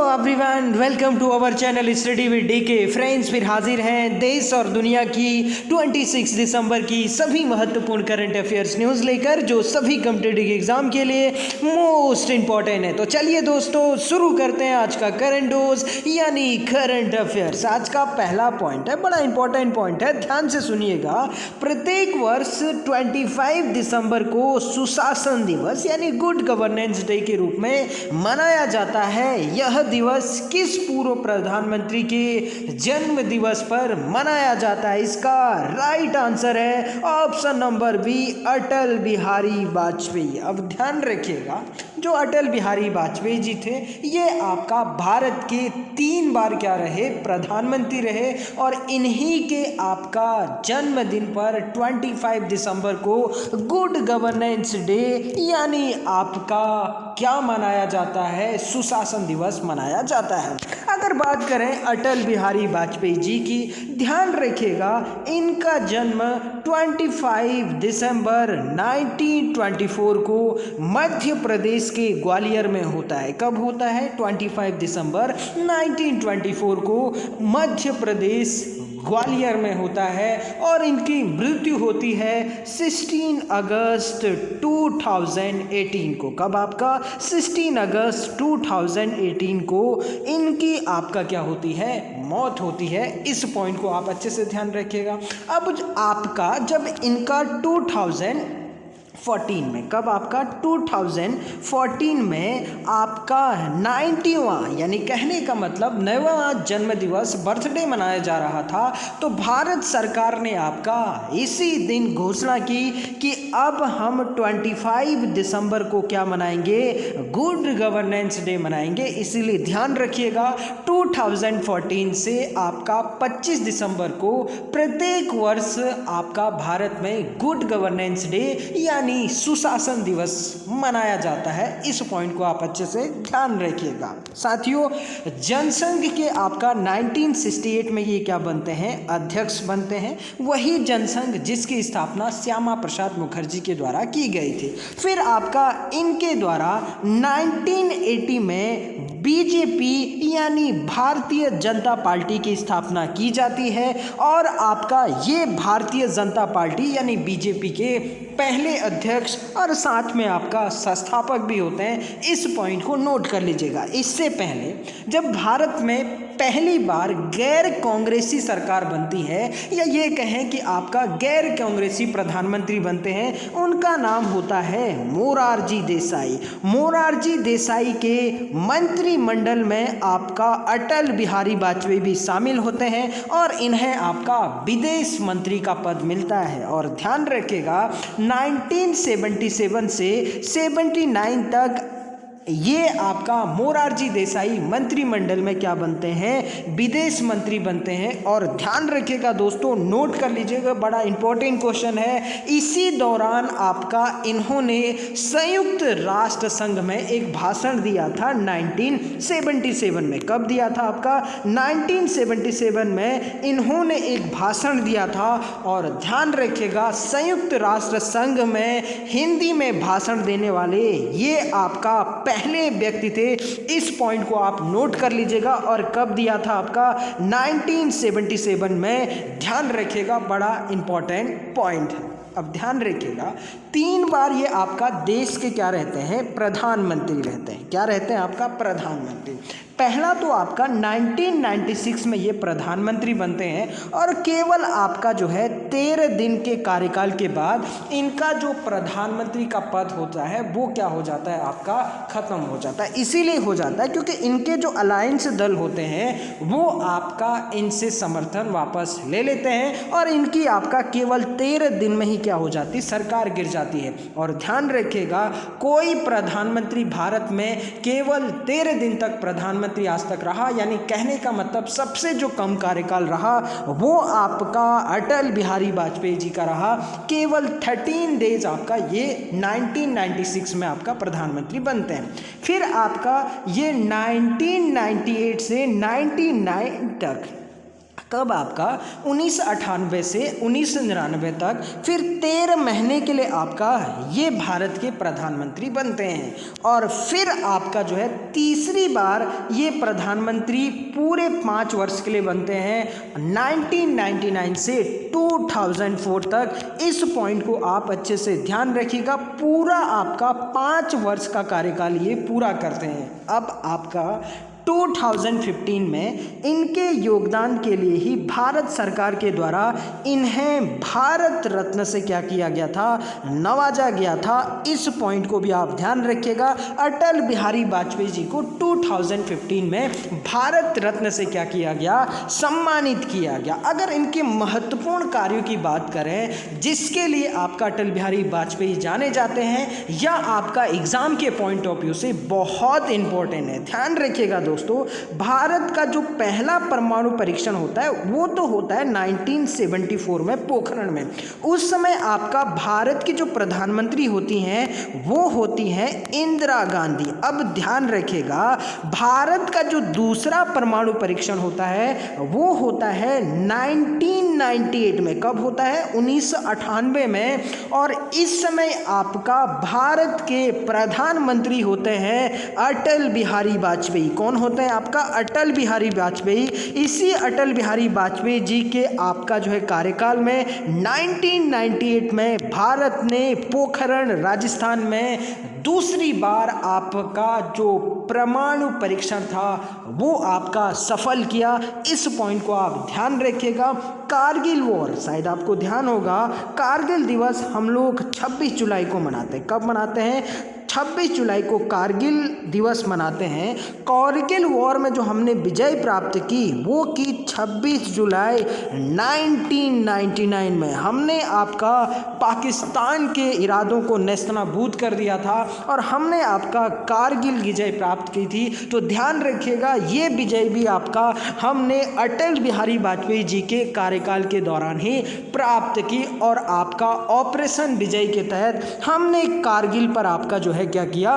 Everyone, welcome to our channel study with DK. Friends, फिर हाजिर हैं देश और दुनिया की 26 दिसंबर की सभी महत्वपूर्ण करंट अफेयर्स न्यूज़ लेकर, जो सभी कॉम्पिटिटिव एग्जाम के लिए मोस्ट इंपॉर्टेंट है। तो चलिए दोस्तों, शुरू करते हैं आज का करंट डोज यानी करंट अफेयर्स। आज का पहला पॉइंट है, बड़ा इंपॉर्टेंट पॉइंट है, ध्यान से सुनिएगा। प्रत्येक वर्ष 25 दिसंबर को सुशासन दिवस यानी गुड गवर्नेंस डे के रूप में मनाया जाता है। यह दिवस किस पूर्व प्रधानमंत्री के जन्म दिवस पर मनाया जाता है? इसका राइट आंसर है option number B, Atal Bihari Vajpayee. अब ध्यान रखिएगा, जो अटल बिहारी वाजपेयी जी थे, ये आपका भारत के 3 बार क्या रहे, प्रधानमंत्री रहे, और इन्हीं के आपका जन्मदिन पर 25 दिसंबर को गुड गवर्नेंस डे यानी आपका क्या मनाया जाता है, सुशासन दिवस मनाया जाता है। अगर बात करें अटल बिहारी वाजपेयी जी की, ध्यान रखिएगा, इनका जन्म 25 दिसंबर 1924 को मध्य प्रदेश के ग्वालियर में होता है। कब होता है? 25 दिसंबर 1924 को मध्य प्रदेश ग्वालियर में होता है। और इनकी मृत्यु होती है 16 अगस्त 2018 को। कब? आपका 16 अगस्त 2018 को इनकी आपका क्या होती है, मौत होती है। इस पॉइंट को आप अच्छे से ध्यान रखिएगा। अब आपका जब इनका 2014 में, कब? आपका 2014 में आपका 90वां यानी कहने का मतलब 9वां जन्म दिवस, बर्थडे मनाया जा रहा था। तो भारत सरकार ने आपका इसी दिन घोषणा की कि अब हम 25 दिसंबर को क्या मनाएंगे, गुड गवर्नेंस डे मनाएंगे। इसीलिए ध्यान रखिएगा, 2014 से आपका 25 दिसंबर को प्रत्येक वर्ष आपका भारत में गुड गवर्नेंस डे यानी सुशासन दिवस मनाया जाता है। इस पॉइंट को आप अच्छे से ध्यान रखिएगा। साथियों, जनसंघ के आपका 1968 में ये क्या बनते हैं, अध्यक्ष बनते हैं। वही जनसंघ जिसकी स्थापना श्यामा प्रसाद मुखर्जी के द्वारा की गई थी। फिर आपका इनके द्वारा 1980 में बीजेपी यानी भारतीय जनता पार्टी की स्थापना की जाती है। और आपका ये भारतीय जनता पार्टी यानी बीजेपी के पहले अध्यक्ष और साथ में आपका संस्थापक भी होते हैं। इस पॉइंट को नोट कर लीजिएगा। इससे पहले जब भारत में पहली बार गैर कांग्रेसी सरकार बनती है, या ये कहें कि आपका गैर कांग्रेसी प्रधानमंत्री बनते हैं, उनका नाम होता है मोरारजी देसाई। मोरारजी देसाई के मंत्रिमंडल में आपका अटल बिहारी वाजपेयी भी शामिल होते हैं और इन्हें आपका विदेश मंत्री का पद मिलता है। और ध्यान रखिएगा, 1977 से 79 तक ये आपका मोरारजी देसाई मंत्रिमंडल में क्या बनते हैं, विदेश मंत्री बनते हैं। और ध्यान रखिएगा दोस्तों, नोट कर लीजिएगा, बड़ा इंपॉर्टेंट क्वेश्चन है। इसी दौरान आपका इन्होंने संयुक्त राष्ट्र संघ में एक भाषण दिया था 1977 में। कब दिया था? आपका 1977 में इन्होंने एक भाषण दिया था। और ध्यान रखिएगा, संयुक्त राष्ट्र संघ में हिंदी में भाषण देने वाले ये आपका पहले व्यक्ति थे। इस पॉइंट को आप नोट कर लीजिएगा। और कब दिया था? आपका 1977 में। ध्यान रखिएगा, बड़ा इंपॉर्टेंट पॉइंट है। अब ध्यान रखिएगा, 3 बार ये आपका देश के क्या रहते हैं, प्रधानमंत्री रहते हैं। क्या रहते हैं? आपका प्रधानमंत्री। पहला तो आपका 1996 में ये प्रधानमंत्री बनते हैं और केवल आपका जो है 13 दिन के कार्यकाल के बाद इनका जो प्रधानमंत्री का पद होता है वो क्या हो जाता है, आपका खत्म हो जाता है। इसीलिए हो जाता है क्योंकि इनके जो अलायंस दल होते हैं वो आपका इनसे समर्थन वापस ले लेते हैं और इनकी आपका केवल 13 दिन में ही क्या हो जाती है, सरकार गिर जाती है। और ध्यान रखिएगा, कोई प्रधानमंत्री भारत में केवल 13 दिन तक प्रधानमंत्री आज तक रहा, यानी कहने का मतलब सबसे जो कम कार्यकाल रहा वो आपका अटल बिहारी वाजपेयी जी का रहा। केवल 13 डेज आपका ये 1996 में आपका प्रधानमंत्री बनते हैं। फिर आपका ये 1998 से 99 तक कब आपका 1998 से 1999 तक, फिर 13 महीने के लिए आपका ये भारत के प्रधानमंत्री बनते हैं। और फिर आपका जो है तीसरी बार ये प्रधानमंत्री पूरे 5 वर्ष के लिए बनते हैं 1999 से 2004 तक। इस पॉइंट को आप अच्छे से ध्यान रखिएगा, पूरा आपका 5 वर्ष का कार्यकाल ये पूरा करते हैं। अब आपका 2015 में इनके योगदान के लिए ही भारत सरकार के द्वारा इन्हें भारत रत्न से क्या किया गया था, नवाजा गया था। इस पॉइंट को भी आप ध्यान रखिएगा। अटल बिहारी वाजपेयी जी को 2015 में भारत रत्न से क्या किया गया, सम्मानित किया गया। अगर इनके महत्वपूर्ण कार्यों की बात करें जिसके लिए आपका अटल बिहारी वाजपेयी जाने जाते हैं, या आपका एग्जाम के पॉइंट ऑफ व्यू से बहुत इंपॉर्टेंट है, ध्यान रखिएगा दोस्तों। भारत का जो पहला परमाणु परीक्षण होता है वो तो होता है 1974 में पोखरण में। उस समय आपका भारत की जो प्रधानमंत्री होती हैं वो होती हैं इंदिरा गांधी। अब ध्यान रखिएगा, भारत का जो दूसरा परमाणु परीक्षण होता है वो होता है 1998 में। कब होता है? 1998 में। और इस समय आपका भारत के प्रधानमंत्री होते हैं अटल बिहारी वाजपेयी। कौन होते हैं? आपका अटल बिहारी वाजपेयी। इसी अटल बिहारी वाजपेयी जी के आपका जो है कार्यकाल में 1998 में भारत ने पोखरण राजस्थान में दूसरी बार आपका जो परमाणु परीक्षण था वो आपका सफल किया। इस पॉइंट को आप ध्यान रखिएगा। कारगिल वॉर, शायद आपको ध्यान होगा, कारगिल दिवस हम लोग 26 जुलाई को मनाते हैं। कब मनाते हैं? 26 जुलाई को कारगिल दिवस मनाते हैं। कारगिल वॉर में जो हमने विजय प्राप्त की वो की 26 जुलाई 1999 में। हमने आपका पाकिस्तान के इरादों को नेस्तनाबूद कर दिया था और हमने आपका कारगिल विजय प्राप्त की थी। तो ध्यान रखिएगा, ये विजय भी आपका हमने अटल बिहारी वाजपेयी जी के कार्यकाल के दौरान ही प्राप्त की। और आपका ऑपरेशन विजय के तहत हमने कारगिल पर आपका जो है क्या किया,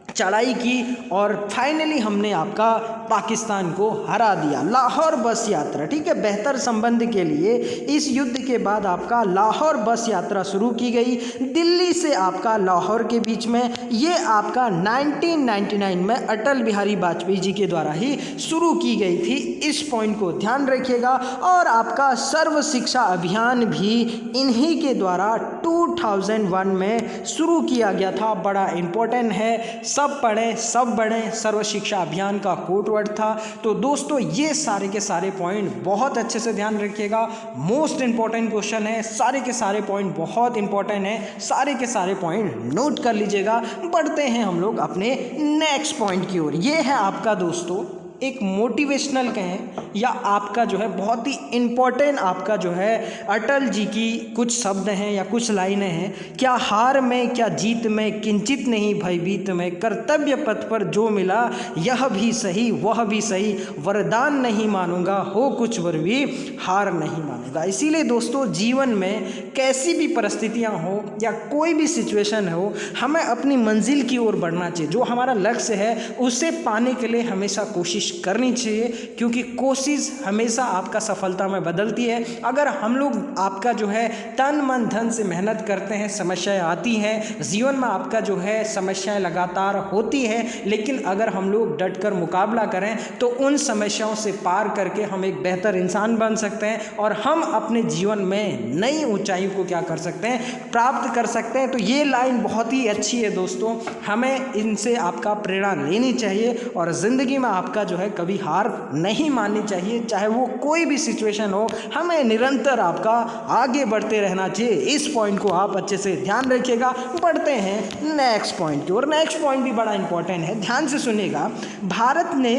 चढ़ाई की और फाइनली हमने आपका पाकिस्तान को हरा दिया। लाहौर बस यात्रा, ठीक है, बेहतर संबंध के लिए इस युद्ध के बाद आपका लाहौर बस यात्रा शुरू की गई दिल्ली से आपका लाहौर के बीच में। ये आपका 1999 में अटल बिहारी वाजपेयी जी के द्वारा ही शुरू की गई थी। इस पॉइंट को ध्यान रखिएगा। और आपका सर्व शिक्षा अभियान भी इन्हीं के द्वारा 2001 में शुरू किया गया था। बड़ा इंपॉर्टेंट है, सब पढ़ें सब बढ़ें, सर्व शिक्षा अभियान का कोड वर्ड था। तो दोस्तों ये सारे के सारे पॉइंट बहुत अच्छे से ध्यान रखिएगा। मोस्ट इंपॉर्टेंट क्वेश्चन है, सारे के सारे पॉइंट बहुत इंपॉर्टेंट है, सारे के सारे पॉइंट नोट कर लीजिएगा। बढ़ते हैं हम लोग अपने नेक्स्ट पॉइंट की ओर। ये है आपका दोस्तों एक मोटिवेशनल कहें या आपका जो है बहुत ही इम्पोर्टेंट आपका जो है अटल जी की कुछ शब्द हैं या कुछ लाइनें हैं। क्या हार में क्या जीत में किंचित नहीं भयभीत में, कर्तव्य पथ पर जो मिला यह भी सही वह भी सही, वरदान नहीं मानूंगा हो कुछ वर भी हार नहीं मानूंगा। इसीलिए दोस्तों जीवन में कैसी भी परिस्थितियां हो या कोई भी सिचुएशन हो, हमें अपनी मंजिल की ओर बढ़ना चाहिए। जो हमारा लक्ष्य है उसे पाने के लिए हमेशा कोशिश करनी चाहिए, क्योंकि कोशिश हमेशा आपका सफलता में बदलती है। अगर हम लोग आपका जो है तन मन धन से मेहनत करते हैं, समस्याएं आती हैं जीवन में, आपका जो है समस्याएं लगातार होती हैं, लेकिन अगर हम लोग डटकर मुकाबला करें तो उन समस्याओं से पार करके हम एक बेहतर इंसान बन सकते हैं और हम अपने जीवन में नई ऊंचाइयों को क्या कर सकते हैं, प्राप्त कर सकते हैं। तो ये लाइन बहुत ही अच्छी है दोस्तों, हमें इनसे आपका प्रेरणा लेनी चाहिए और ज़िंदगी में आपका जो है कभी हार नहीं माननी चाहिए। चाहे वो कोई भी सिचुएशन हो, हमें निरंतर आपका आगे बढ़ते रहना चाहिए। इस पॉइंट को आप अच्छे से ध्यान रखिएगा। बढ़ते हैं नेक्स्ट पॉइंट की ओर। नेक्स्ट पॉइंट भी बड़ा इंपॉर्टेंट है, ध्यान से सुनिएगा। भारत ने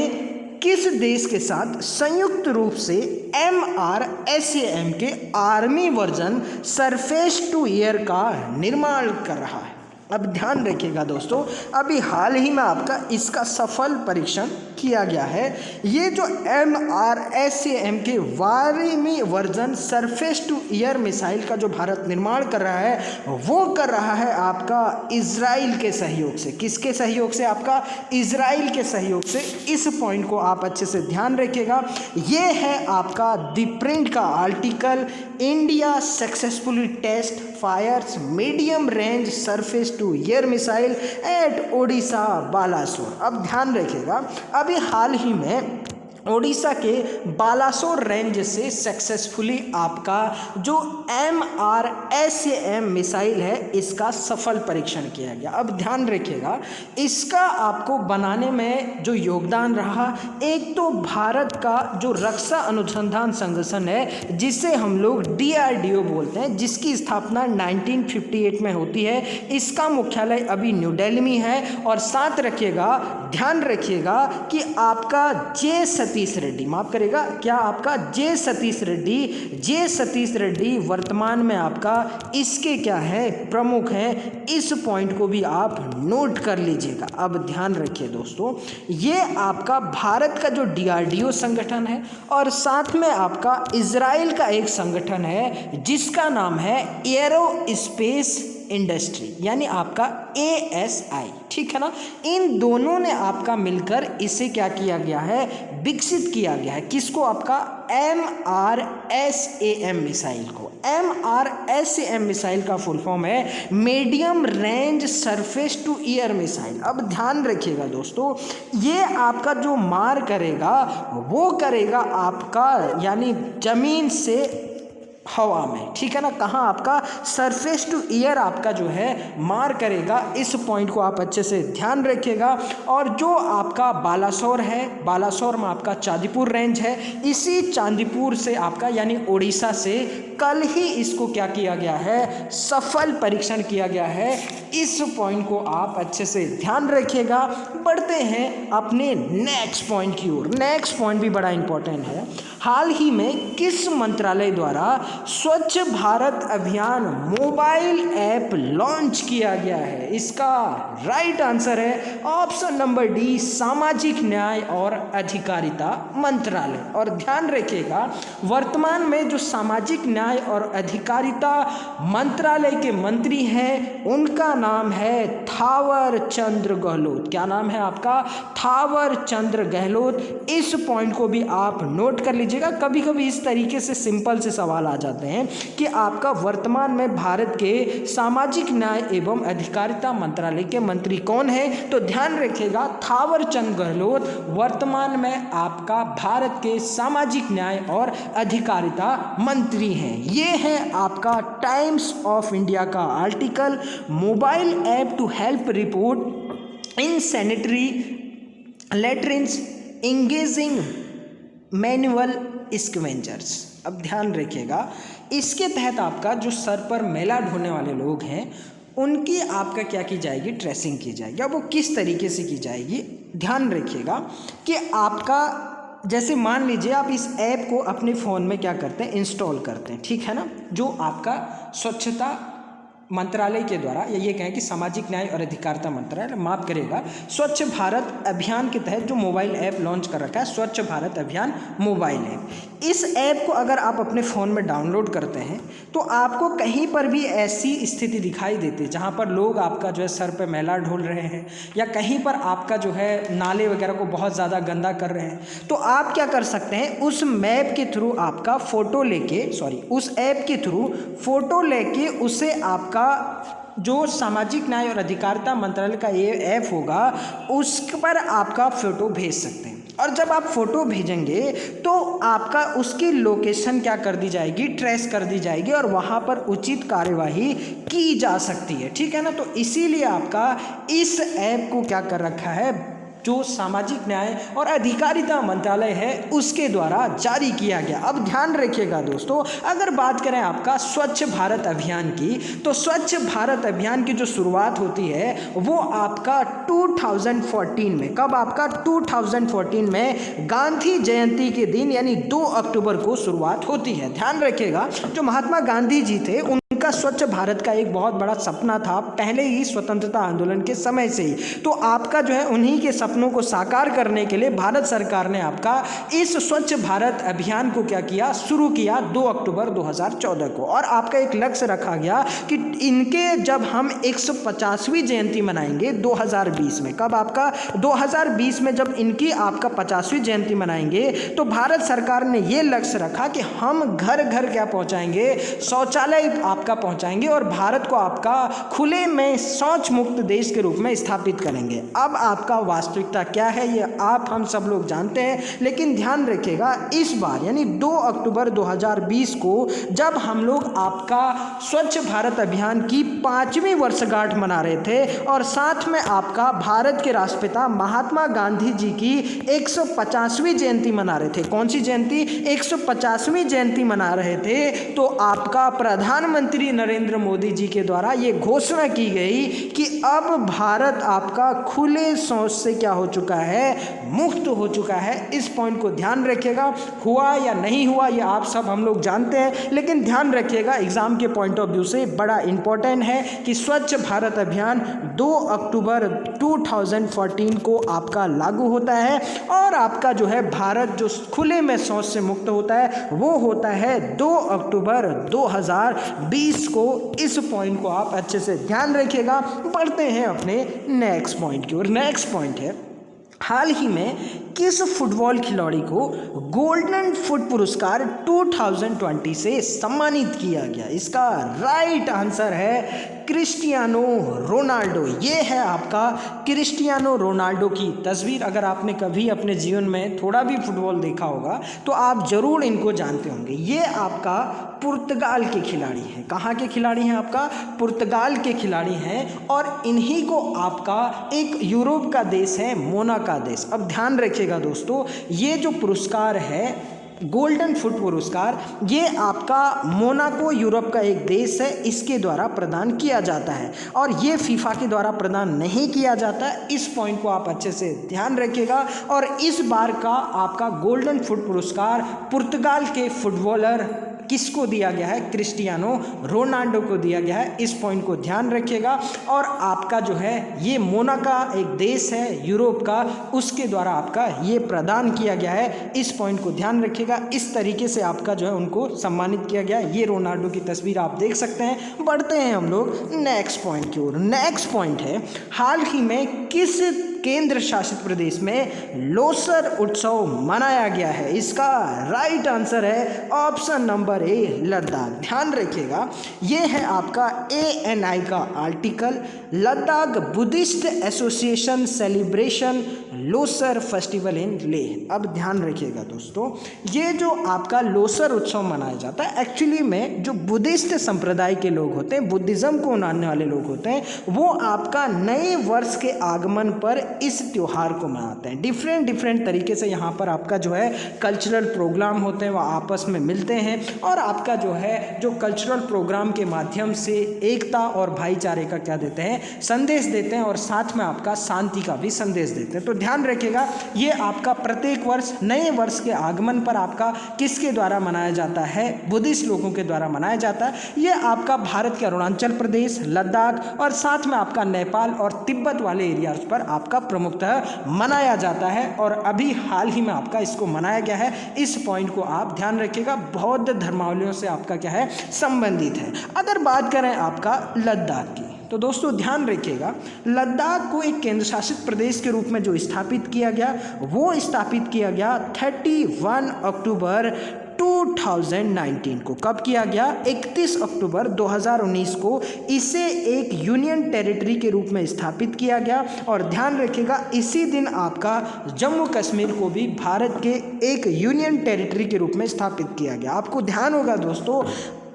किस देश के साथ संयुक्त रूप से MRSAM के army version surface to air का निर्माण कर रहा है? अब ध्यान रखिएगा दोस्तों, अभी हाल ही में आपका इसका सफल परीक्षण किया गया है। ये जो MRSAM के 12वीं version surface to air missile का जो भारत निर्माण कर रहा है वो कर रहा है आपका इजराइल के सहयोग से। किसके सहयोग से? आपका इजराइल के सहयोग से। इस पॉइंट को आप अच्छे से ध्यान रखिएगा। ये है आपका द प्रिंट का article, India successfully test fires medium range surface to air missile at Odisha Balasore. अब ध्यान रखिएगा, अभी हाल ही में ओडिशा के बालासोर रेंज से सक्सेसफुली आपका जो MRSAM मिसाइल है इसका सफल परीक्षण किया गया। अब ध्यान रखिएगा, इसका आपको बनाने में जो योगदान रहा, एक तो भारत का जो रक्षा अनुसंधान संगठन है जिसे हम लोग DRDO बोलते हैं, जिसकी स्थापना 1958 में होती है। इसका मुख्यालय अभी न्यू दिल्ली में है। और साथ रखिएगा, ध्यान रखिएगा कि आपका J सतीश रेड्डी, माफ करेगा, क्या आपका J सतीश रेड्डी वर्तमान में आपका इसके क्या है, प्रमुख हैं। इस पॉइंट को भी आप नोट कर लीजिएगा। अब ध्यान रखिए दोस्तों, ये आपका भारत का जो DRDO संगठन है और साथ में आपका इजराइल का एक संगठन है जिसका नाम है एरोस्पेस इंडस्ट्री, यानी आपका ASI, ठीक है ना। इन दोनों ने आपका मिलकर इसे क्या किया गया है, विकसित किया गया है। किसको? आपका MRSAM मिसाइल को। MRSAM मिसाइल का फुल फॉर्म है medium range surface to air missile. अब ध्यान रखिएगा दोस्तों, ये आपका जो मार करेगा वो करेगा आपका यानी जमीन से हवा में, ठीक है ना। कहाँ? आपका सरफेस टू एयर आपका जो है मार करेगा। इस पॉइंट को आप अच्छे से ध्यान रखिएगा। और जो आपका बालासोर है, बालासोर में आपका चांदीपुर रेंज है। इसी चांदीपुर से आपका यानी ओडिशा से कल ही इसको क्या किया गया है, सफल परीक्षण किया गया है। इस पॉइंट को आप अच्छे से ध्यान रखिएगा। बढ़ते हैं अपने नेक्स्ट पॉइंट की ओर। नेक्स्ट पॉइंट भी बड़ा इंपॉर्टेंट है। हाल ही में किस मंत्रालय द्वारा स्वच्छ भारत अभियान मोबाइल ऐप लॉन्च किया गया है? इसका राइट आंसर है ऑप्शन नंबर डी, सामाजिक न्याय और अधिकारिता मंत्रालय। और ध्यान रखिएगा, वर्तमान में जो सामाजिक न्याय और अधिकारिता मंत्रालय के मंत्री हैं उनका नाम है थावर चंद्र गहलोत। क्या नाम है आपका? थावर चंद्र गहलोत। इस पॉइंट को भी आप नोट कर लीजिएगा। कभी कभी इस तरीके से सिंपल से सवाल आ जाते हैं कि आपका वर्तमान में भारत के सामाजिक न्याय एवं अधिकारिता मंत्रालय के मंत्री कौन है? तो ध्यान रखिएगा, थावर चंद गहलोत वर्तमान में आपका भारत के सामाजिक न्याय और अधिकारिता मंत्री हैं। ये है आपका टाइम्स ऑफ इंडिया का आर्टिकल, mobile app to help report in sanitary latrines engaging manual scavengers. अब ध्यान रखिएगा, इसके तहत आपका जो सर पर मैला ढोने वाले लोग हैं उनकी आपका क्या की जाएगी, ट्रेसिंग की जाएगी। अब वो किस तरीके से की जाएगी, ध्यान रखिएगा कि आपका जैसे मान लीजिए आप इस ऐप को अपने फ़ोन में क्या करते हैं, इंस्टॉल करते हैं, ठीक है ना। जो आपका स्वच्छता मंत्रालय के द्वारा, या ये कहें कि सामाजिक न्याय और अधिकारिता मंत्रालय माफ करेगा, स्वच्छ भारत अभियान के तहत जो मोबाइल ऐप लॉन्च कर रखा है, स्वच्छ भारत अभियान मोबाइल ऐप। इस ऐप को अगर आप अपने फ़ोन में डाउनलोड करते हैं तो आपको कहीं पर भी ऐसी स्थिति दिखाई देती है जहाँ पर लोग आपका जो है सर पे मैला ढोल रहे हैं या कहीं पर आपका जो है नाले वगैरह को बहुत ज़्यादा गंदा कर रहे हैं, तो आप क्या कर सकते हैं, उस मैप के थ्रू आपका फ़ोटो लेके, उस ऐप के थ्रू फ़ोटो लेके उसे आपका जो सामाजिक न्याय और अधिकारिता मंत्रालय का ये ऐप होगा उस पर आपका फ़ोटो भेज सकते हैं। और जब आप फ़ोटो भेजेंगे तो आपका उसकी लोकेशन क्या कर दी जाएगी, ट्रेस कर दी जाएगी और वहाँ पर उचित कार्यवाही की जा सकती है, ठीक है ना। तो इसीलिए आपका इस ऐप को क्या कर रखा है, जो सामाजिक न्याय और अधिकारिता मंत्रालय है उसके द्वारा जारी किया गया। अब ध्यान रखिएगा दोस्तों, अगर बात करें आपका स्वच्छ भारत अभियान की, तो स्वच्छ भारत अभियान की जो शुरुआत होती है वो आपका 2014 में, कब आपका 2014 में गांधी जयंती के दिन यानी 2 अक्टूबर को शुरुआत होती है। ध्यान रखिएगा, जो महात्मा गांधी जी थे उनका स्वच्छ भारत का एक बहुत बड़ा सपना था पहले ही स्वतंत्रता आंदोलन के समय से ही। तो आपका जो है उन्हीं के सपनों को साकार करने के लिए भारत सरकार ने आपका इस स्वच्छ भारत अभियान को क्या किया, शुरू किया 2 अक्टूबर 2014 को। और आपका एक लक्ष्य रखा गया कि इनके जब हम 150वीं जयंती मनाएंगे 2020 में, कब आपका 2020 में जब इनकी आपका 50वीं जयंती मनाएंगे, तो भारत सरकार ने ये लक्ष्य रखा कि हम घर घर क्या पहुंचाएंगे, शौचालय आपका पहुंचाएंगे और भारत को आपका खुले में शौच मुक्त देश के रूप में स्थापित करेंगे। अब आपका वास्तविकता क्या है ये आप हम सब लोग जानते हैं, लेकिन ध्यान रखिएगा इस बार यानी 2 अक्टूबर 2020 को जब हम लोग आपका स्वच्छ भारत अभियान की 5वीं वर्षगांठ मना रहे थे और साथ में आपका भारत के राष्ट्रपिता महात्मा गांधी जी की 150वीं जयंती मना रहे थे। कौन सी जयंती? 150वीं जयंती मना रहे थे। तो आपका प्रधानमंत्री नरेंद्र मोदी जी के द्वारा ये घोषणा की गई कि अब भारत आपका खुले शौच से क्या हो चुका है, मुक्त हो चुका है। इस पॉइंट को ध्यान रखिएगा, हुआ या नहीं हुआ ये आप सब हम लोग जानते हैं, लेकिन ध्यान रखिएगा एग्जाम के पॉइंट ऑफ व्यू से बड़ा इंपॉर्टेंट है कि स्वच्छ भारत अभियान 2 अक्टूबर 2014 को आपका लागू होता है और आपका जो है भारत जो खुले में शौच से मुक्त होता है वो होता है 2 अक्टूबर 2020 को। इस पॉइंट को आप अच्छे से ध्यान रखिएगा। बढ़ते हैं अपने नेक्स्ट पॉइंट की ओर। नेक्स्ट पॉइंट है, हाल ही में किस फुटबॉल खिलाड़ी को गोल्डन फुट पुरस्कार 2020 से सम्मानित किया गया? इसका राइट आंसर है क्रिस्टियानो रोनाल्डो। ये है आपका क्रिस्टियानो रोनाल्डो की तस्वीर। अगर आपने कभी अपने जीवन में थोड़ा भी फुटबॉल देखा होगा तो आप जरूर इनको जानते होंगे। ये आपका पुर्तगाल के खिलाड़ी हैं। कहाँ के खिलाड़ी हैं? आपका पुर्तगाल के खिलाड़ी हैं और इन्हीं को आपका एक यूरोप का देश है मोनाको देश। अब ध्यान रखिएगा दोस्तों, ये जो पुरस्कार है गोल्डन फुट पुरस्कार, ये आपका मोनाको यूरोप का एक देश है, इसके द्वारा प्रदान किया जाता है और ये फीफा के द्वारा प्रदान नहीं किया जाता। इस पॉइंट को आप अच्छे से ध्यान रखिएगा। और इस बार का आपका गोल्डन फुट पुरस्कार पुर्तगाल के फुटबॉलर किसको दिया गया है? क्रिस्टियानो रोनाल्डो को दिया गया है। इस पॉइंट को ध्यान रखिएगा। और आपका जो है ये मोनाको एक देश है यूरोप का, उसके द्वारा आपका ये प्रदान किया गया है। इस पॉइंट को ध्यान रखिएगा। इस तरीके से आपका जो है उनको सम्मानित किया गया है। ये रोनाल्डो की तस्वीर आप देख सकते हैं। बढ़ते हैं हम लोग नेक्स्ट पॉइंट की ओर। नेक्स्ट पॉइंट है, हाल ही में किस केंद्र शासित प्रदेश में लोसर उत्सव मनाया गया है? इसका राइट आंसर है ऑप्शन नंबर ए, लद्दाख। ध्यान रखिएगा, ये है आपका ANI का आर्टिकल, Ladakh Buddhist association celebration Losar festival in Leh. अब ध्यान रखिएगा दोस्तों, ये जो आपका लोसर उत्सव मनाया जाता है एक्चुअली में जो बुद्धिस्ट संप्रदाय के लोग होते हैं, बुद्धिज़्म को मानने वाले लोग होते हैं, वो आपका नए वर्ष के आगमन पर इस त्यौहार को मनाते हैं। डिफरेंट तरीके से यहाँ पर आपका जो है कल्चरल प्रोग्राम होते हैं, वो आपस में मिलते हैं और आपका जो है जो कल्चरल प्रोग्राम के माध्यम से एकता और भाईचारे का क्या देते हैं, संदेश देते हैं और साथ में आपका शांति का भी संदेश देते हैं। तो ध्यान रखिएगा, ये आपका प्रत्येक वर्ष नए वर्ष के आगमन पर आपका किसके द्वारा मनाया जाता है? बुद्धिस्ट लोगों के द्वारा मनाया जाता है। ये आपका भारत के अरुणाचल प्रदेश, लद्दाख और साथ में आपका नेपाल और तिब्बत वाले एरियाज पर आपका प्रमुखतः मनाया जाता है और अभी हाल ही में आपका इसको मनाया गया है। इस पॉइंट को आप ध्यान रखिएगा, बौद्ध धर्मावलंबियों से आपका क्या है, संबंधित है। अगर बात करें आपका लद्दाख की, तो दोस्तों ध्यान रखिएगा, लद्दाख को एक केंद्र शासित प्रदेश के रूप में जो स्थापित किया गया, वो स्थापित किया गया 31 अक्टूबर 2019 को। कब किया गया? 31 अक्टूबर 2019 को इसे एक यूनियन टेरिटरी के रूप में स्थापित किया गया। और ध्यान रखिएगा, इसी दिन आपका जम्मू कश्मीर को भी भारत के एक यूनियन टेरिटरी के रूप में स्थापित किया गया। आपको ध्यान होगा दोस्तों,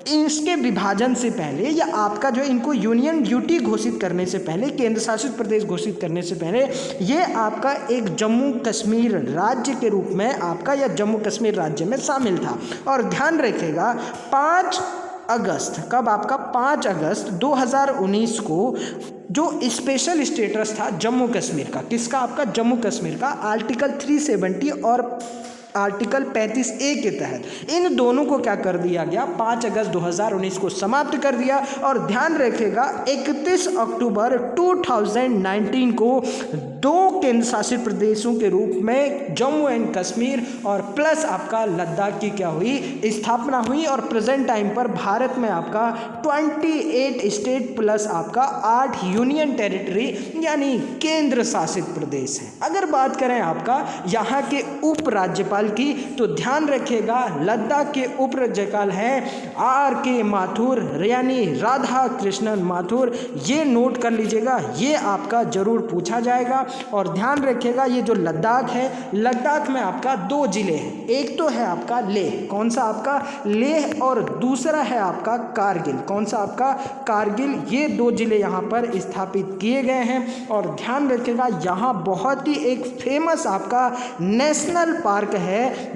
इसके विभाजन से पहले या आपका जो है इनको यूनियन ड्यूटी घोषित करने से पहले, केंद्र शासित प्रदेश घोषित करने से पहले ये आपका एक जम्मू कश्मीर राज्य के रूप में आपका या जम्मू कश्मीर राज्य में शामिल था। और ध्यान रखिएगा 5 अगस्त, कब आपका 5 अगस्त 2019 को जो स्पेशल स्टेटस था जम्मू कश्मीर का, किसका, आपका जम्मू कश्मीर का, आर्टिकल 370 और आर्टिकल 35A के तहत इन दोनों को क्या कर दिया गया, 5 अगस्त 2019 को समाप्त कर दिया। और ध्यान रखिएगा 31 अक्टूबर 2019 को 2 केंद्र शासित प्रदेशों के रूप में जम्मू एंड कश्मीर और प्लस आपका लद्दाख की क्या हुई, स्थापना हुई। और प्रेजेंट टाइम पर भारत में आपका 28 स्टेट प्लस आपका 8 यूनियन टेरिटरी यानी केंद्र शासित प्रदेश है। अगर बात करें आपका यहाँ के उप राज्यपाल की, तो ध्यान रखिएगा लद्दाख के उप राज्यपाल हैं RK माथुर यानी राधा कृष्णन माथुर। ये नोट कर लीजिएगा, ये आपका जरूर पूछा जाएगा। और ध्यान रखिएगा ये जो लद्दाख है, लद्दाख में आपका 2 जिले हैं, एक तो है आपका लेह, कौन सा आपका लेह, और दूसरा है आपका कारगिल, कौन सा आपका कारगिल। ये 2 जिले यहाँ पर स्थापित किए गए हैं। और ध्यान रखिएगा यहाँ बहुत ही एक फेमस आपका नेशनल पार्क है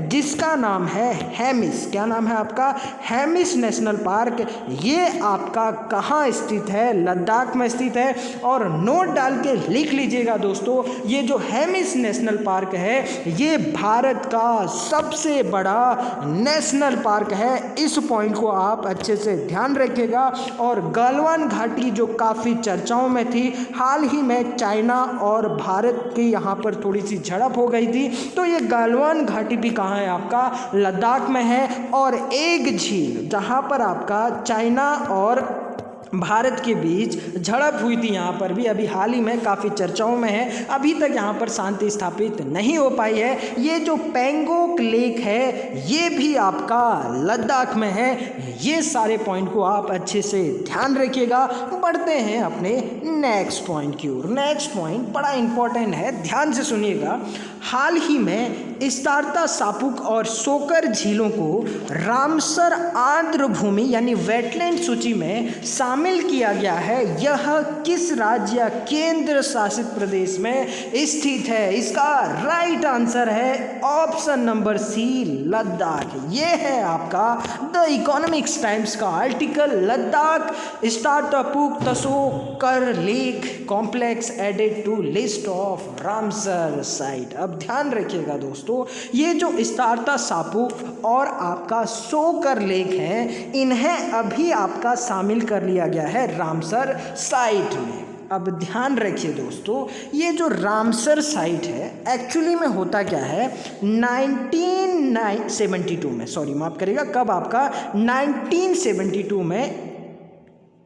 जिसका नाम है हेमिस। क्या नाम है आपका, हेमिस नेशनल पार्क। ये आपका कहाँ स्थित है, लद्दाख में स्थित है। और नोट डाल के लिख लीजिएगा दोस्तों, ये जो हेमिस नेशनल पार्क है ये भारत का सबसे बड़ा नेशनल पार्क है। इस पॉइंट को आप अच्छे से ध्यान रखिएगा। और गलवान घाटी जो काफ़ी चर्चाओं में थी, हाल ही में चाइना और भारत की यहाँ पर थोड़ी सी झड़प हो गई थी, तो ये गलवान घाटी भी कहाँ है, आपका लद्दाख में है। और एक झील जहाँ पर आपका चाइना और भारत के बीच झड़प हुई थी, यहाँ पर भी अभी हाल ही में काफ़ी चर्चाओं में है, अभी तक यहाँ पर शांति स्थापित नहीं हो पाई है। ये जो पेंगोंग लेक है ये भी आपका लद्दाख में है। ये सारे पॉइंट को आप अच्छे से ध्यान रखिएगा। बढ़ते हैं अपने नेक्स्ट पॉइंट की ओर। नेक्स्ट पॉइंट बड़ा इंपॉर्टेंट है, ध्यान से सुनिएगा। हाल ही में स्टारता सापुक और सोकर झीलों को रामसर आर्द्र भूमि यानी वेटलैंड सूची में शामिल किया गया है। यह किस राज्य या केंद्र शासित प्रदेश में स्थित है? इसका राइट आंसर है ऑप्शन नंबर सी, लद्दाख। ये है आपका द इकोनॉमिक्स टाइम्स का आर्टिकल, लद्दाख स्टार्टअपुक Tsokar lake complex added to list of Ramsar site. अब ध्यान रखिएगा दोस्तों, ये जो स्टारता सापुक और आपका सोकर लेक है, इन्हें अभी आपका शामिल कर लिया गया है रामसर साइट में। अब ध्यान रखिए दोस्तों, ये जो रामसर साइट है एक्चुअली में होता क्या है, 1972 में, सॉरी माफ करिएगा, कब आपका 1972 में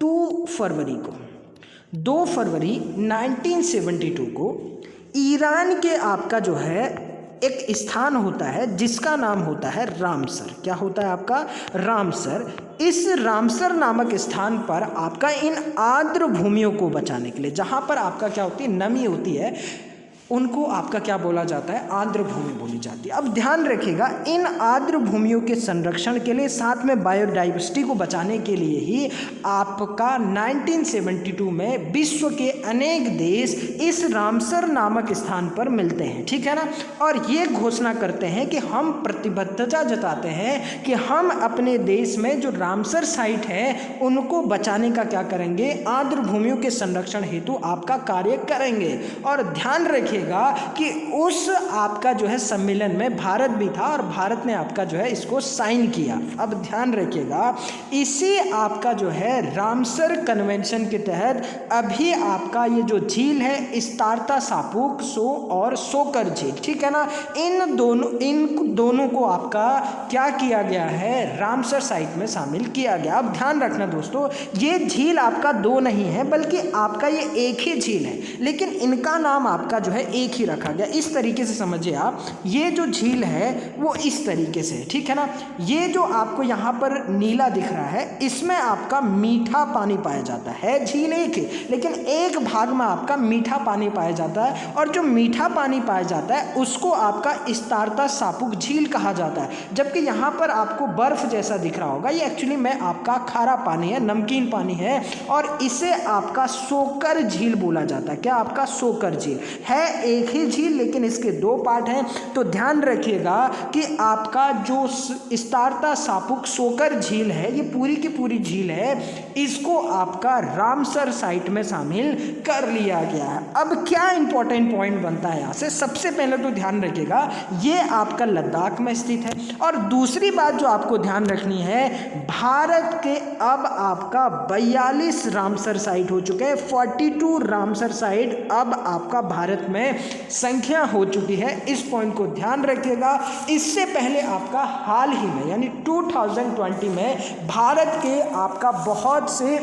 2 फरवरी 1972 को ईरान के आपका जो है एक स्थान होता है जिसका नाम होता है रामसर। क्या होता है आपका, रामसर। इस रामसर नामक स्थान पर आपका इन आर्द्र भूमियों को बचाने के लिए, जहाँ पर आपका क्या होती है, नमी होती है, उनको आपका क्या बोला जाता है, आर्द्र भूमि बोली जाती है। अब ध्यान रखिएगा, इन आर्द्र भूमियों के संरक्षण के लिए, साथ में बायोडाइवर्सिटी को बचाने के लिए ही आपका 1972 में विश्व के अनेक देश इस रामसर नामक स्थान पर मिलते हैं, ठीक है ना। और ये घोषणा करते हैं कि हम प्रतिबद्धता जताते हैं कि हम अपने देश में जो रामसर साइट है उनको बचाने का क्या करेंगे, आर्द्र भूमियों के संरक्षण हेतु आपका कार्य करेंगे। और ध्यान रखिए कि उस आपका जो है सम्मेलन में भारत भी था और भारत ने आपका जो है इसको साइन किया। अब ध्यान रखिएगा, इसी आपका जो है रामसर कन्वेंशन के तहत अभी आपका ये जो झील है स्टारता सापुक और सोकर झील, ठीक है ना, इन दोनों को आपका क्या किया गया है, रामसर साइट में शामिल किया गया। अब ध्यान रखना दोस्तों, ये झील आपका 2 नहीं है बल्कि आपका ये एक ही झील है, लेकिन इनका नाम आपका जो है एक ही रखा गया। इस तरीके से समझिए आप, ये जो झील है वो इस तरीके से है, ठीक है ना। ये जो आपको यहाँ पर नीला दिख रहा है, इसमें आपका मीठा पानी पाया जाता है। झील एक है लेकिन एक भाग में आपका मीठा पानी पाया जाता है, और जो मीठा पानी पाया जाता है उसको आपका इस्तारता सापुक झील कहा जाता है। जबकि यहाँ पर आपको बर्फ जैसा दिख रहा होगा, ये एक्चुअली में आपका खारा पानी है, नमकीन पानी है, और इसे आपका सोकर झील बोला जाता है। क्या आपका सोकर झील है, एक ही झील लेकिन इसके दो पार्ट हैं। तो ध्यान रखिएगा कि आपका जो इस्तारता सापुक सोकर झील है, ये पूरी की पूरी झील है, इसको आपका रामसर साइट में शामिल कर लिया गया है। अब क्या इंपॉर्टेंट पॉइंट बनता है यहाँ से, सबसे पहले तो ध्यान रखिएगा ये आपका लद्दाख में स्थित है। और दूसरी बात जो आपको ध्यान रखनी है, भारत के अब आपका 42 रामसर साइट हो चुके हैं, 42 रामसर साइट अब आपका भारत में संख्या हो चुकी है। इस पॉइंट को ध्यान रखिएगा। इससे पहले आपका हाल ही में यानी 2020 में भारत के आपका बहुत से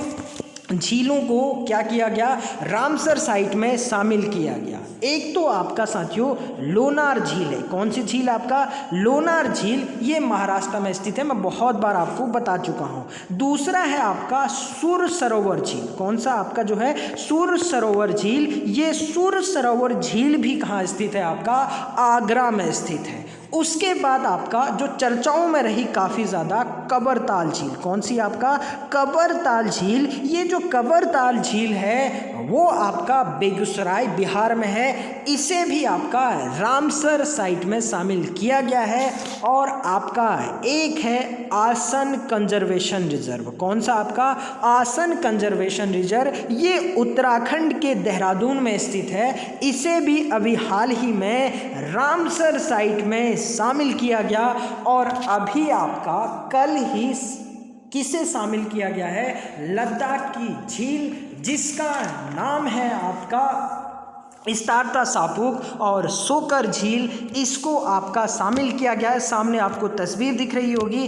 झीलों को क्या किया गया, रामसर साइट में शामिल किया गया। एक तो आपका साथियों लोनार झील है। कौन सी झील, आपका लोनार झील, ये महाराष्ट्र में स्थित है, मैं बहुत बार आपको बता चुका हूँ। दूसरा है आपका सुर सरोवर झील। कौन सा आपका जो है सुर सरोवर झील, ये सुर सरोवर झील भी कहाँ स्थित है, आपका आगरा में स्थित है। उसके बाद आपका जो चर्चाओं में रही काफ़ी ज़्यादा, कबरताल झील। कौन सी, आपका कबरताल झील। ये जो कबरताल झील है वो आपका बेगूसराय बिहार में है, इसे भी आपका रामसर साइट में शामिल किया गया है। और आपका एक है आसन कंजर्वेशन रिजर्व। कौन सा, आपका आसन कंजर्वेशन रिजर्व, ये उत्तराखंड के देहरादून में स्थित है, इसे भी अभी हाल ही में रामसर साइट में शामिल किया गया। और अभी आपका कल ही किसे शामिल किया गया है, लद्दाख की झील, जिसका नाम है आपका इस्तारता सापुक और सोकर झील, इसको आपका शामिल किया गया है। सामने आपको तस्वीर दिख रही होगी,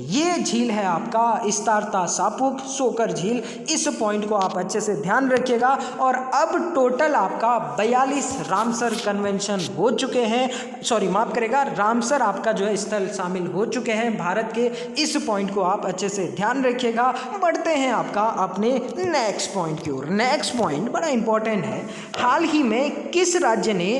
ये झील है आपका इस्तारता सापुक सोकर झील। इस पॉइंट को आप अच्छे से ध्यान रखिएगा। और अब टोटल आपका 42 रामसर कन्वेंशन हो चुके हैं, सॉरी माफ करेगा, रामसर आपका जो है स्थल शामिल हो चुके हैं भारत के। इस पॉइंट को आप अच्छे से ध्यान रखिएगा। बढ़ते हैं आपका अपने नेक्स्ट पॉइंट की ओर। नेक्स्ट पॉइंट बड़ा इंपॉर्टेंट है। हाल ही में किस राज्य ने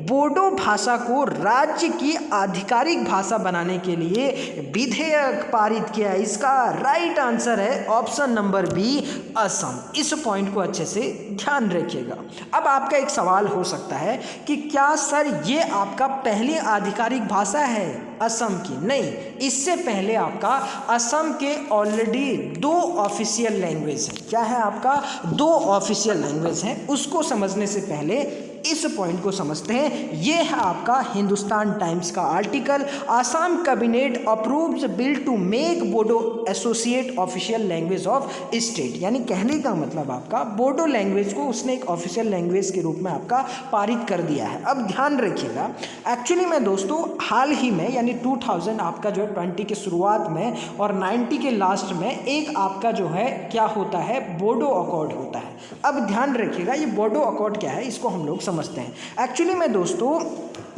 बोडो भाषा को राज्य की आधिकारिक भाषा बनाने के लिए विधेयक पारित किया? इसका राइट आंसर है ऑप्शन नंबर बी, असम। इस पॉइंट को अच्छे से ध्यान रखिएगा। अब आपका एक सवाल हो सकता है कि क्या सर ये आपका पहली आधिकारिक भाषा है असम की? नहीं, इससे पहले आपका असम के ऑलरेडी 2 ऑफिशियल लैंग्वेज है। क्या है आपका? 2 ऑफिशियल लैंग्वेज हैं। उसको समझने से पहले इस पॉइंट को समझते हैं। ये है आपका हिंदुस्तान टाइम्स का article, Assam cabinet approves bill to make Bodo associate official language of state. यानी कहने का मतलब आपका बोडो लैंग्वेज को उसने एक ऑफिशियल लैंग्वेज के रूप में आपका पारित कर दिया है। अब ध्यान रखिएगा, एक्चुअली में दोस्तों हाल ही में यानी 2000 आपका जो है 20 के शुरुआत में और 90 के लास्ट में एक आपका जो है क्या होता है, बोडो अकॉर्ड होता है। अब ध्यान रखिएगा, ये बोडो अकॉर्ड क्या है इसको हम लोग समझते हैं। एक्चुअली में दोस्तों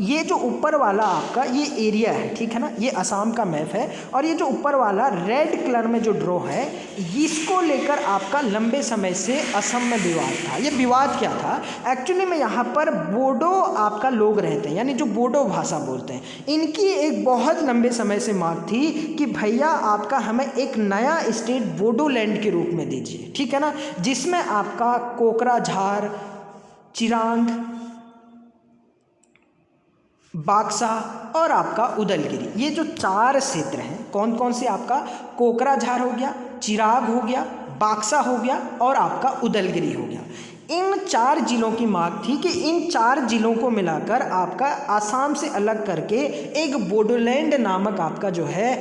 ये जो ऊपर वाला आपका ये एरिया है, ठीक है ना, ये असम का मैप है, और ये जो ऊपर वाला रेड कलर में जो ड्रॉ है, इसको लेकर आपका लंबे समय से असम में विवाद था। ये विवाद क्या था? एक्चुअली में यहाँ पर बोडो आपका लोग रहते हैं, यानी जो बोडो भाषा बोलते हैं, इनकी एक बहुत लंबे समय से मांग थी कि भैया आपका हमें एक नया स्टेट बोडोलैंड के रूप में दीजिए, ठीक है ना, जिसमें आपका कोकराझार, चिरांग, बाक्सा और आपका उदलगिरी, ये जो 4 क्षेत्र हैं, कौन कौन से? आपका कोकराझार हो गया, चिराग हो गया, बाक्सा हो गया और आपका उदलगिरी हो गया। इन 4 जिलों की मांग थी कि इन 4 जिलों को मिलाकर आपका आसाम से अलग करके एक बोडोलैंड नामक आपका जो है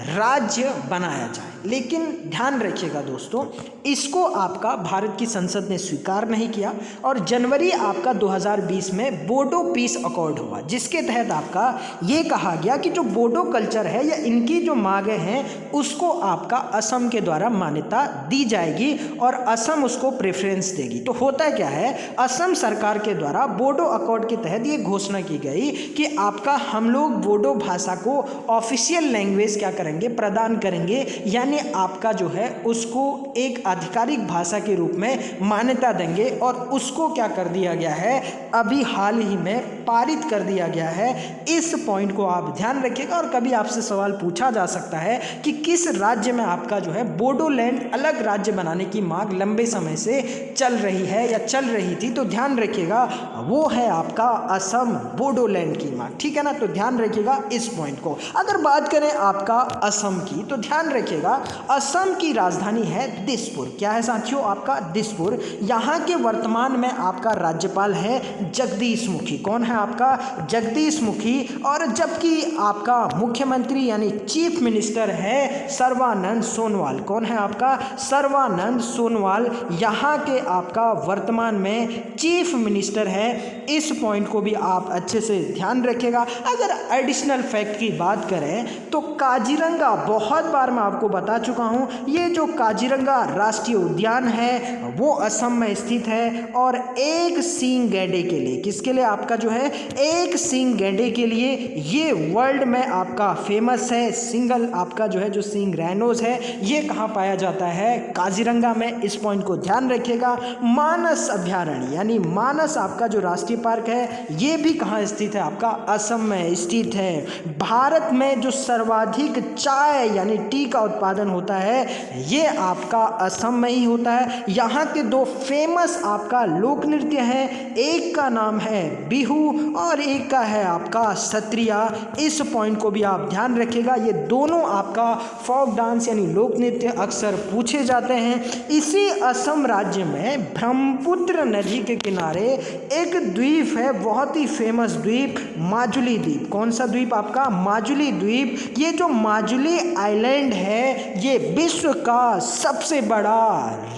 राज्य बनाया जाए। लेकिन ध्यान रखिएगा दोस्तों, इसको आपका भारत की संसद ने स्वीकार नहीं किया और जनवरी आपका 2020 में बोडो पीस अकॉर्ड हुआ, जिसके तहत आपका ये कहा गया कि जो बोडो कल्चर है या इनकी जो मांगे हैं उसको आपका असम के द्वारा मान्यता दी जाएगी और असम उसको प्रेफरेंस देगी। तो होता क्या है, असम सरकार के द्वारा बोडो अकॉर्ड के तहत ये घोषणा की गई कि आपका हम लोग बोडो भाषा को ऑफिशियल लैंग्वेज क्या करेंगे, प्रदान करेंगे, यानी आपका जो है उसको एक आधिकारिक भाषा के रूप में मान्यता देंगे। और उसको क्या कर दिया गया है, अभी हाल ही में पारित कर दिया गया है। इस पॉइंट को आप ध्यान रखिएगा। और कभी आपसे सवाल पूछा जा सकता है कि किस राज्य में आपका जो है बोडोलैंड अलग राज्य बनाने की मांग लंबे समय से चल रही है या चल रही थी, तो ध्यान रखिएगा वो है आपका असम बोडोलैंड की मांग। ठीक है ना, तो ध्यान रखिएगा इस पॉइंट को। अगर बात करें आपका असम की, तो ध्यान रखिएगा असम की राजधानी है दिसपुर। क्या है साथियों, आपका दिसपुर। यहाँ के वर्तमान में आपका राज्यपाल है जगदीश मुखी। कौन है आपका, जगदीश मुखी। और जबकि आपका मुख्यमंत्री यानी चीफ मिनिस्टर है सर्बानंद सोनोवाल। कौन है आपका, सर्बानंद सोनोवाल यहाँ के आपका वर्तमान में चीफ मिनिस्टर है। इस पॉइंट को भी आप अच्छे से ध्यान रखिएगा। अगर एडिशनल फैक्ट की बात करें तो काजीरंगा, बहुत बार मैं आपको बता चुका हूँ, ये जो काजीरंगा राष्ट्रीय उद्यान है वो असम में स्थित है। और एक सींग गैंडे के लिए, किसके लिए आपका जो है, एक सींग गैंडे के लिए ये वर्ल्ड में आपका फेमस है। सिंगल आपका जो है जो सींग रैनोज है ये कहाँ पाया जाता है, काजीरंगा में। इस पॉइंट को ध्यान रखिएगा। मानस अभ्यारण्य यानी मानस आपका जो राष्ट्रीय पार्क है ये भी कहाँ स्थित है, आपका असम में स्थित है। भारत में जो सर्वाधिक चाय यानी टी का उत्पादन होता है ये आपका असम में ही होता है। यहाँ के दो फेमस आपका लोक नृत्य हैं, एक का नाम है बिहू और एक का है आपका सत्रिया। इस पॉइंट को भी आप ध्यान रखिएगा। ये दोनों आपका फोक डांस यानी लोक नृत्य अक्सर पूछे जाते हैं। इसी असम राज्य में ब्रह्मपुत्र नदी के किनारे एक द्वीप है, बहुत ही फेमस द्वीप, माजुली द्वीप। कौन सा द्वीप आपका, माजुली द्वीप। ये जो माजुली आइलैंड है ये विश्व का सबसे बड़ा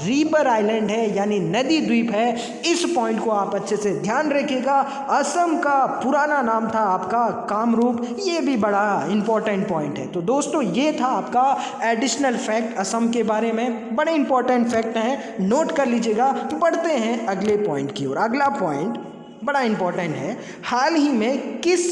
रिवर आइलैंड है यानी नदी द्वीप है। इस पॉइंट को आप अच्छे से ध्यान रखिएगा। असम का पुराना नाम था आपका कामरूप, ये भी बड़ा इंपॉर्टेंट पॉइंट है। तो दोस्तों ये था आपका एडिशनल फैक्ट असम के बारे में, बड़े इंपॉर्टेंट फैक्ट हैं, नोट कर लीजिएगा। बढ़ते हैं अगले पॉइंट की ओर। अगला पॉइंट बड़ा इंपॉर्टेंट है। हाल ही में किस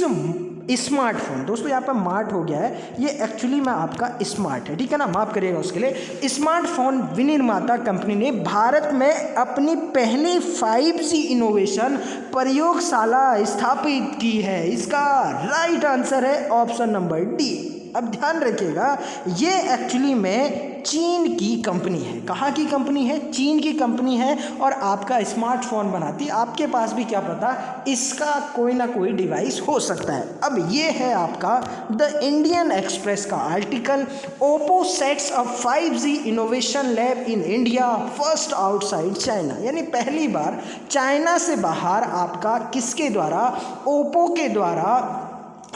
स्मार्टफोन, दोस्तों यहाँ पर मार्ट हो गया है, ये एक्चुअली में आपका स्मार्ट है, ठीक है ना, माफ़ करिएगा उसके लिए। स्मार्टफोन विनिर्माता कंपनी ने भारत में अपनी पहली 5G इनोवेशन प्रयोगशाला स्थापित की है। इसका राइट आंसर है ऑप्शन नंबर डी। अब ध्यान रखिएगा ये एक्चुअली में चीन की कंपनी है। कहाँ की कंपनी है, चीन की कंपनी है और आपका स्मार्टफोन बनाती है। आपके पास भी क्या पता इसका कोई ना कोई डिवाइस हो सकता है। अब ये है आपका द इंडियन एक्सप्रेस का article, Oppo sets a 5G innovation lab in India first outside China. यानी पहली बार चाइना से बाहर आपका किसके द्वारा, ओप्पो के द्वारा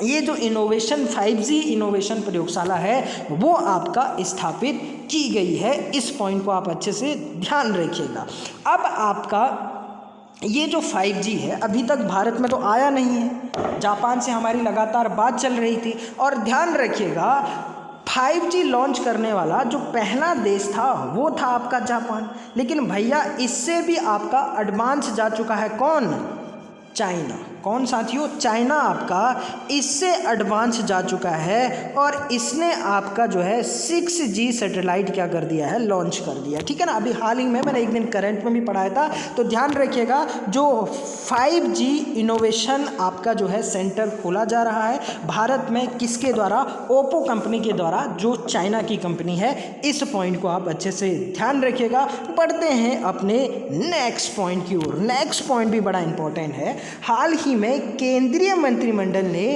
ये जो इनोवेशन 5G इनोवेशन प्रयोगशाला है वो आपका स्थापित की गई है। इस पॉइंट को आप अच्छे से ध्यान रखिएगा। अब आपका ये जो 5G है अभी तक भारत में तो आया नहीं है, जापान से हमारी लगातार बात चल रही थी। और ध्यान रखिएगा 5G लॉन्च करने वाला जो पहला देश था वो था आपका जापान, लेकिन भैया इससे भी आपका एडवांस जा चुका है कौन, चाइना। कौन साथियों, चाइना आपका इससे एडवांस जा चुका है और इसने आपका जो है 6G सैटेलाइट क्या कर दिया है, लॉन्च कर दिया, ठीक है ना। अभी हाल ही में मैंने एक दिन करंट में भी पढ़ाया था। तो ध्यान रखिएगा जो 5G इनोवेशन आपका जो है सेंटर खोला जा रहा है भारत में, किसके द्वारा, ओप्पो कंपनी के द्वारा जो चाइना की कंपनी है। इस पॉइंट को आप अच्छे से ध्यान रखिएगा। बढ़ते हैं अपने नेक्स्ट पॉइंट की ओर। नेक्स्ट पॉइंट भी बड़ा इंपॉर्टेंट है। हाल ही में केंद्रीय मंत्रिमंडल ने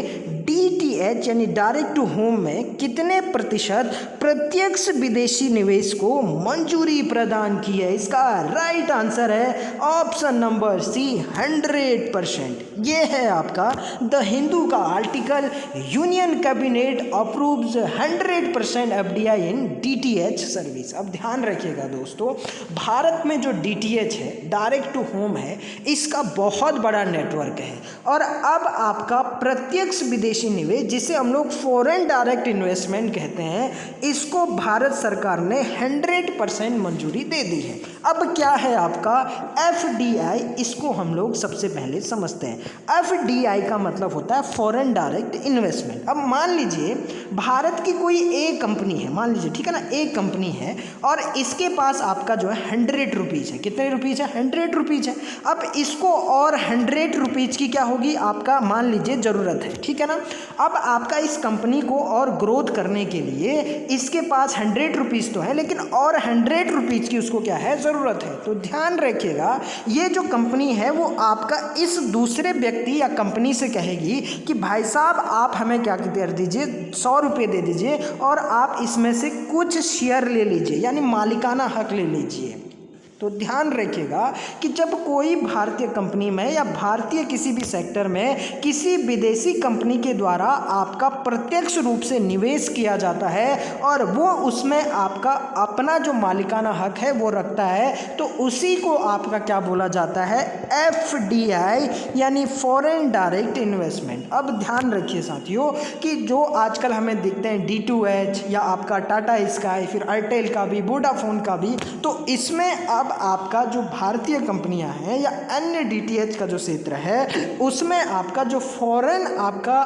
DTH यानी डायरेक्ट टू होम में कितने प्रतिशत प्रत्यक्ष विदेशी निवेश को मंजूरी प्रदान की है। इसका राइट आंसर है ऑप्शन नंबर सी 100%। ये है आपका द हिंदू का article, union cabinet approves 100% FDI इन डीटीएच सर्विस। अब ध्यान रखिएगा दोस्तों, भारत में जो डीटीएच है, डायरेक्ट टू होम है, इसका बहुत बड़ा नेटवर्क है और अब आपका प्रत्यक्ष विदेशी निवेश, जिसे हम लोग फॉरेन डायरेक्ट इन्वेस्टमेंट कहते हैं, इसको भारत सरकार ने 100% मंजूरी दे दी है। अब क्या है आपका एफडीआई, इसको हम लोग सबसे पहले समझते हैं। एफडीआई का मतलब होता है फॉरेन डायरेक्ट इन्वेस्टमेंट। अब मान लीजिए भारत की कोई एक कंपनी है, मान लीजिए, ठीक है ना, एक कंपनी है और इसके पास आपका जो है 100 रुपीज़ है। कितने रुपीज़ है? 100 रुपीज़ है। अब इसको और 100 रुपीज़ की क्या होगी आपका, मान लीजिए, ज़रूरत है, ठीक है ना। अब आपका इस कंपनी को और ग्रोथ करने के लिए इसके पास 100 रुपीज़ तो है, लेकिन और 100 रुपीज़ की उसको क्या है, ज़रूरत है। तो ध्यान रखिएगा, ये जो कंपनी है वो आपका इस दूसरे व्यक्ति या कंपनी से कहेगी कि भाई साहब आप हमें क्या कर दीजिए, 100 रुपये दे दीजिए और आप इसमें से कुछ शेयर ले लीजिए, यानी मालिकाना हक ले लीजिए। तो ध्यान रखिएगा कि जब कोई भारतीय कंपनी में या भारतीय किसी भी सेक्टर में किसी विदेशी कंपनी के द्वारा आपका प्रत्यक्ष रूप से निवेश किया जाता है और वो उसमें आपका अपना जो मालिकाना हक है वो रखता है, तो उसी को आपका क्या बोला जाता है, एफडीआई, यानी फॉरेन डायरेक्ट इन्वेस्टमेंट। अब ध्यान रखिए साथियों कि जो आजकल हमें दिखते हैं D2H या आपका टाटा स्काई, फिर एयरटेल का भी, वोडाफोन का भी, तो इसमें अब आपका जो भारतीय कंपनियां हैं या अन्य डीटीएच का जो क्षेत्र है उसमें आपका जो फॉरेन आपका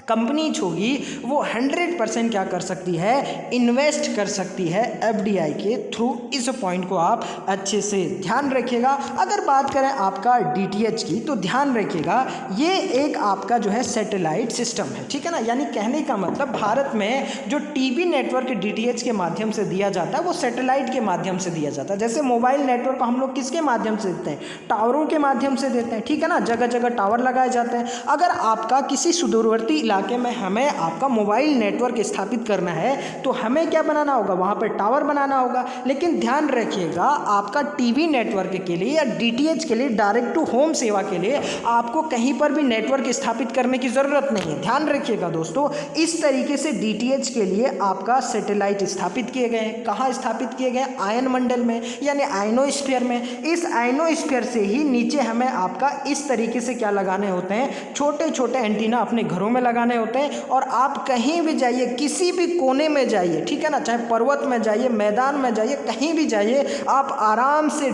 कंपनीज होगी वो 100% क्या कर सकती है, इन्वेस्ट कर सकती है एफडीआई के थ्रू। इस पॉइंट को आप अच्छे से ध्यान रखिएगा। अगर बात करें आपका डीटीएच की, तो ध्यान रखिएगा ये एक आपका जो है सैटेलाइट सिस्टम है, ठीक है ना। यानी कहने का मतलब भारत में जो टीवी नेटवर्क डीटीएच के माध्यम से दिया जाता है वो सैटेलाइट के माध्यम से दिया जाता है। जैसे मोबाइल नेटवर्क हम लोग किसके माध्यम से देते हैं, टावरों के माध्यम से देते हैं, ठीक है ना, जगह जगह टावर लगाए जाते हैं। अगर आपका किसी सुदूरवर्ती इलाके में हमें आपका मोबाइल नेटवर्क स्थापित करना है तो हमें क्या बनाना होगा, वहाँ पर टावर बनाना होगा। लेकिन ध्यान रखिएगा आपका टीवी नेटवर्क के लिए या डीटीएच के लिए, डायरेक्ट टू होम सेवा के लिए आपको कहीं पर भी नेटवर्क स्थापित करने की ज़रूरत नहीं है। ध्यान रखिएगा दोस्तों, इस तरीके से डीटीएच के लिए आपका सैटेलाइट स्थापित किए गए हैं। कहाँ स्थापित किए गए? आयन मंडल में, यानी आयनोस्फीयर में। इस आयनोस्फीयर से ही नीचे हमें आपका इस तरीके से क्या लगाने होते हैं, छोटे छोटे एंटीना अपने घरों में लगाने होते हैं। और आप कहीं भी जाइए, किसी भी कोने में जाइए, ठीक है ना, चाहे पर्वत में जाइए, मैदान में जाइए, कहीं भी जाइए, आप आराम से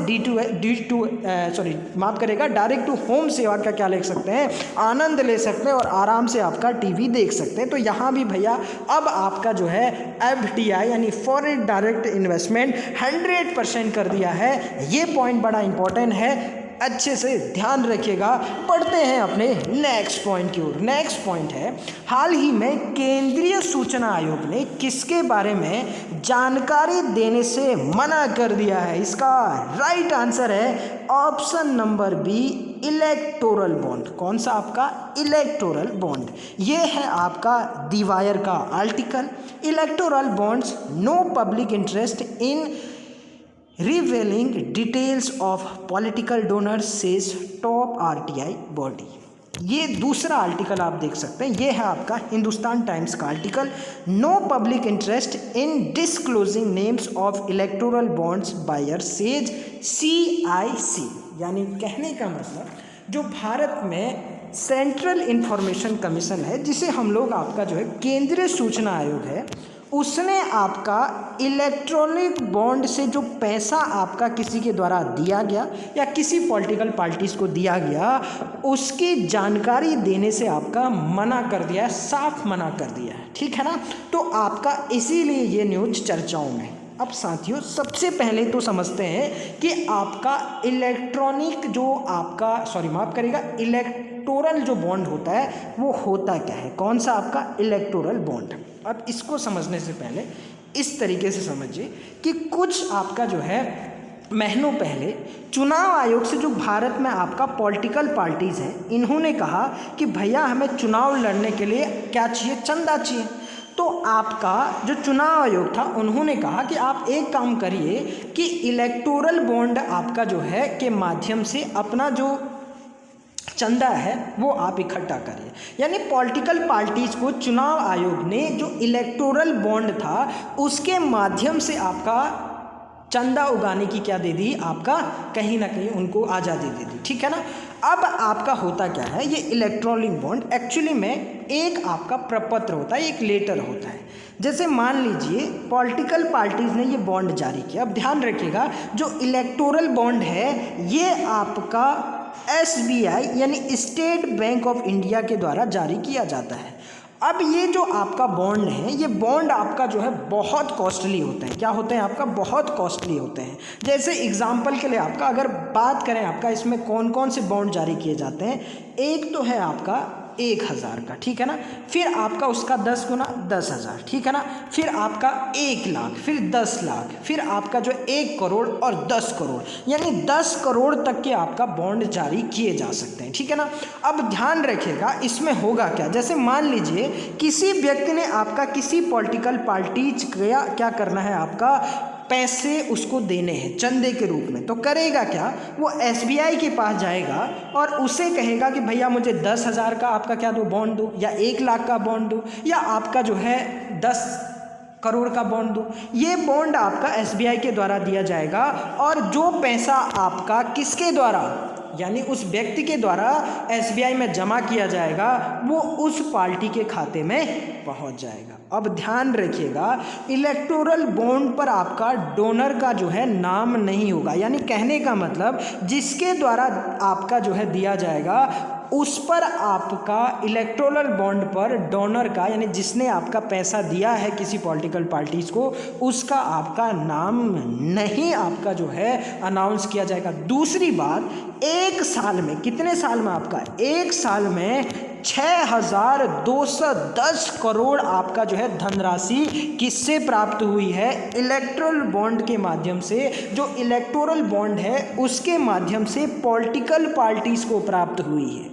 माफ करेगा डायरेक्ट टू होम सेवा का क्या ले सकते हैं, आनंद ले सकते हैं और आराम से आपका टीवी देख सकते हैं। तो यहाँ भी भैया अब आपका जो है एफडीआई यानी फॉरेन डायरेक्ट इन्वेस्टमेंट 100% कर दिया है। ये पॉइंट बड़ा इंपॉर्टेंट है, अच्छे से ध्यान रखिएगा। पढ़ते हैं अपने नेक्स्ट पॉइंट की ओर। नेक्स्ट पॉइंट है, हाल ही में केंद्रीय सूचना आयोग ने किसके बारे में जानकारी देने से मना कर दिया है? इसका राइट आंसर है option number B, electoral bond. कौन सा आपका? Electoral bond. ये है आपका दीवायर का article. Electoral bonds no public interest in revealing details of political donors says top RTI body. ये दूसरा आर्टिकल आप देख सकते हैं, ये है आपका हिंदुस्तान टाइम्स का article. No public interest in disclosing names of electoral bonds buyer says CIC। यानी कहने का मतलब जो भारत में सेंट्रल इंफॉर्मेशन कमीशन है, जिसे हम लोग आपका जो है केंद्रीय सूचना आयोग है, उसने आपका इलेक्ट्रॉनिक बॉन्ड से जो पैसा आपका किसी के द्वारा दिया गया या किसी पॉलिटिकल पार्टीज को दिया गया, उसकी जानकारी देने से आपका मना कर दिया है, साफ मना कर दिया है, ठीक है ना। तो आपका इसीलिए ये न्यूज़ चर्चाओं में। अब साथियों सबसे पहले तो समझते हैं कि आपका इलेक्ट्रॉनिक जो आपका इलेक्टोरल जो बॉन्ड होता है वो होता क्या है, कौन सा आपका इलेक्टोरल बॉन्ड। अब इसको समझने से पहले इस तरीके से समझिए कि कुछ आपका जो है महीनों पहले चुनाव आयोग से जो भारत में आपका पॉलिटिकल पार्टीज़ हैं, इन्होंने कहा कि भैया हमें चुनाव लड़ने के लिए क्या चाहिए, चंदा चाहिए। तो आपका जो चुनाव आयोग था उन्होंने कहा कि आप एक काम करिए कि इलेक्टोरल बॉन्ड आपका जो है के माध्यम से अपना जो चंदा है वो आप इकट्ठा करिए। यानी पॉलिटिकल पार्टीज को चुनाव आयोग ने जो इलेक्टोरल बॉन्ड था उसके माध्यम से आपका चंदा उगाने की क्या दे दी, आपका कहीं ना कहीं उनको आज़ादी दे दी, ठीक है ना। अब आपका होता क्या है, ये इलेक्ट्रॉनिक बॉन्ड एक्चुअली में एक आपका प्रपत्र होता है, एक लेटर होता है। जैसे मान लीजिए पॉलिटिकल पार्टीज ने ये बॉन्ड जारी किया। अब ध्यान रखिएगा जो इलेक्टोरल बॉन्ड है ये आपका SBI यानी स्टेट बैंक ऑफ इंडिया के द्वारा जारी किया जाता है। अब ये जो आपका बॉन्ड है ये बॉन्ड आपका जो है बहुत कॉस्टली होते हैं। क्या होते हैं आपका, बहुत कॉस्टली होते हैं। जैसे एग्जांपल के लिए आपका अगर बात करें आपका इसमें कौन कौन से बॉन्ड जारी किए जाते हैं, एक तो है आपका 1000 का, ठीक है ना, फिर आपका उसका 10 गुना 10,000, ठीक है ना, फिर आपका 1 लाख, फिर 10 लाख, फिर आपका जो 1 करोड़ और 10 करोड़, यानी 10 करोड़ तक के आपका बॉन्ड जारी किए जा सकते हैं, ठीक है ना। अब ध्यान रखिएगा इसमें होगा क्या, जैसे मान लीजिए किसी व्यक्ति ने आपका किसी पॉलिटिकल पार्टीज का क्या करना है, आपका पैसे उसको देने हैं चंदे के रूप में, तो करेगा क्या, वो SBI के पास जाएगा और उसे कहेगा कि भैया मुझे 10,000 का आपका क्या दो, बॉन्ड दो, या 1 लाख का बॉन्ड दो, या आपका जो है 10 करोड़ का बॉन्ड दो। ये बॉन्ड आपका SBI के द्वारा दिया जाएगा और जो पैसा आपका किसके द्वारा, यानी उस व्यक्ति के द्वारा SBI में जमा किया जाएगा वो उस पार्टी के खाते में पहुंच जाएगा। अब ध्यान रखिएगा इलेक्टोरल बॉन्ड पर आपका डोनर का जो है नाम नहीं होगा, यानी कहने का मतलब जिसके द्वारा आपका जो है दिया जाएगा उस पर आपका इलेक्टोरल बॉन्ड पर डोनर का, यानी जिसने आपका पैसा दिया है किसी पॉलिटिकल पार्टीज को, उसका आपका नाम नहीं आपका जो है अनाउंस किया जाएगा। दूसरी बात, 1 साल में, कितने साल में आपका, 1 साल में 6,210 करोड़ आपका जो है धनराशि किससे प्राप्त हुई है, इलेक्टोरल बॉन्ड के माध्यम से। जो इलेक्टोरल बॉन्ड है उसके माध्यम से पॉलिटिकल पार्टीज को प्राप्त हुई है।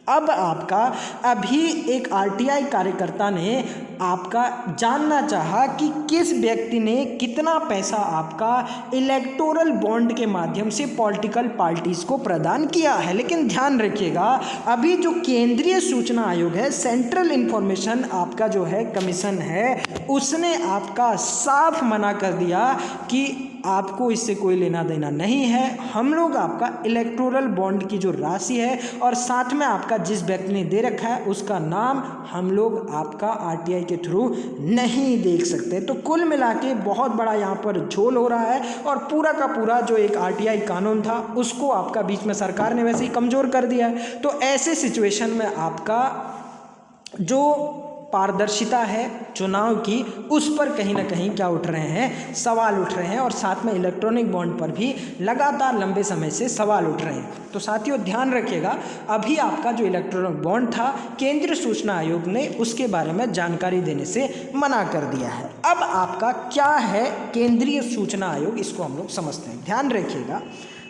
अब आपका अभी एक RTI कार्यकर्ता ने आपका जानना चाहा कि किस व्यक्ति ने कितना पैसा आपका इलेक्टोरल बॉन्ड के माध्यम से पॉलिटिकल पार्टीज को प्रदान किया है। लेकिन ध्यान रखिएगा अभी जो केंद्रीय सूचना आयोग है, सेंट्रल इंफॉर्मेशन आपका जो है कमीशन है, उसने आपका साफ मना कर दिया कि आपको इससे कोई लेना देना नहीं है। हम लोग आपका इलेक्टोरल बॉन्ड की जो राशि है और साथ में आपका जिस व्यक्ति ने दे रखा है उसका नाम हम लोग आपका RTI के थ्रू नहीं देख सकते। तो कुल मिला के बहुत बड़ा यहाँ पर झोल हो रहा है और पूरा का पूरा जो एक RTI कानून था उसको आपका बीच में सरकार ने वैसे ही कमज़ोर कर दिया है। तो ऐसे सिचुएशन में आपका जो पारदर्शिता है चुनाव की, उस पर कहीं ना कहीं क्या उठ रहे हैं, सवाल उठ रहे हैं। और साथ में इलेक्ट्रॉनिक बॉन्ड पर भी लगातार लंबे समय से सवाल उठ रहे हैं। तो साथियों ध्यान रखिएगा अभी आपका जो इलेक्ट्रॉनिक बॉन्ड था केंद्रीय सूचना आयोग ने उसके बारे में जानकारी देने से मना कर दिया है। अब आपका क्या है केंद्रीय सूचना आयोग, इसको हम लोग समझते हैं। ध्यान रखिएगा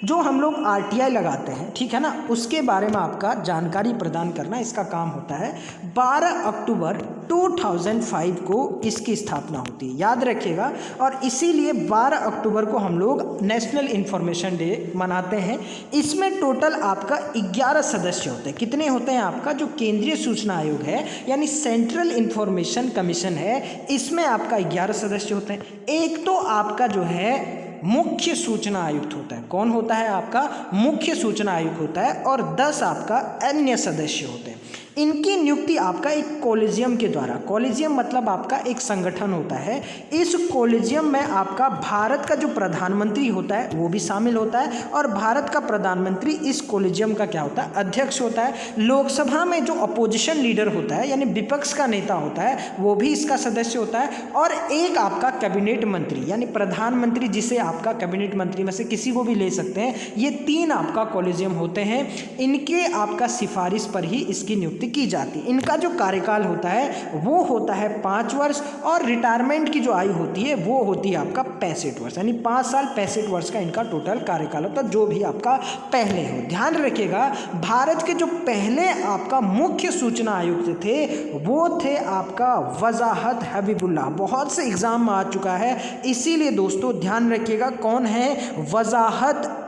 जो हम लोग RTI लगाते हैं, ठीक है ना, उसके बारे में आपका जानकारी प्रदान करना इसका काम होता है। 12 अक्टूबर 2005 को इसकी स्थापना होती है, याद रखिएगा। और इसीलिए 12 अक्टूबर को हम लोग नेशनल इन्फॉर्मेशन डे मनाते हैं। इसमें टोटल आपका 11 सदस्य होते हैं। कितने होते हैं आपका जो केंद्रीय सूचना आयोग है यानी सेंट्रल इन्फॉर्मेशन कमीशन है, इसमें आपका 11 सदस्य होते हैं। एक तो आपका जो है मुख्य सूचना आयुक्त होता है। कौन होता है आपका, मुख्य सूचना आयुक्त होता है। और 10 आपका अन्य सदस्य होते हैं। इनकी नियुक्ति आपका एक कॉलेजियम के द्वारा, कॉलेजियम मतलब आपका एक संगठन होता है। इस कॉलेजियम में आपका भारत का जो प्रधानमंत्री होता है वो भी शामिल होता है और भारत का प्रधानमंत्री इस कॉलेजियम का क्या होता है, अध्यक्ष होता है। लोकसभा में जो अपोजिशन लीडर होता है यानी विपक्ष का नेता होता है वो भी इसका सदस्य होता है। और एक आपका कैबिनेट मंत्री यानी प्रधानमंत्री, जिसे आपका कैबिनेट मंत्री में से किसी को भी ले सकते हैं। ये 3 आपका कॉलेजियम होते हैं। इनके आपका सिफारिश पर ही इसकी नियुक्ति की जाती है। इनका जो कार्यकाल होता है वो होता है 5 वर्ष और रिटायरमेंट की जो आयु होती है वो होती है आपका 65 वर्ष, यानी 5 साल 65 वर्ष का इनका टोटल कार्यकाल होता है, जो भी आपका पहले हो। ध्यान रखिएगा भारत के जो पहले आपका मुख्य सूचना आयुक्त थे वो थे आपका वजाहत हबीबुल्लाह। बहुत से एग्जाम में आ चुका है, इसीलिए दोस्तों ध्यान रखिएगा कौन है, वजाहत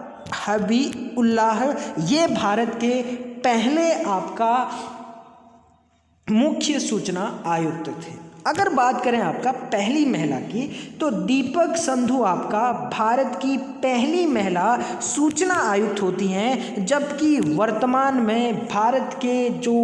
हबीबुल्लाह। ये भारत के पहले आपका मुख्य सूचना आयुक्त थे। अगर बात करें आपका पहली महिला की, तो दीपक संधू आपका भारत की पहली महिला सूचना आयुक्त होती हैं, जबकि वर्तमान में भारत के जो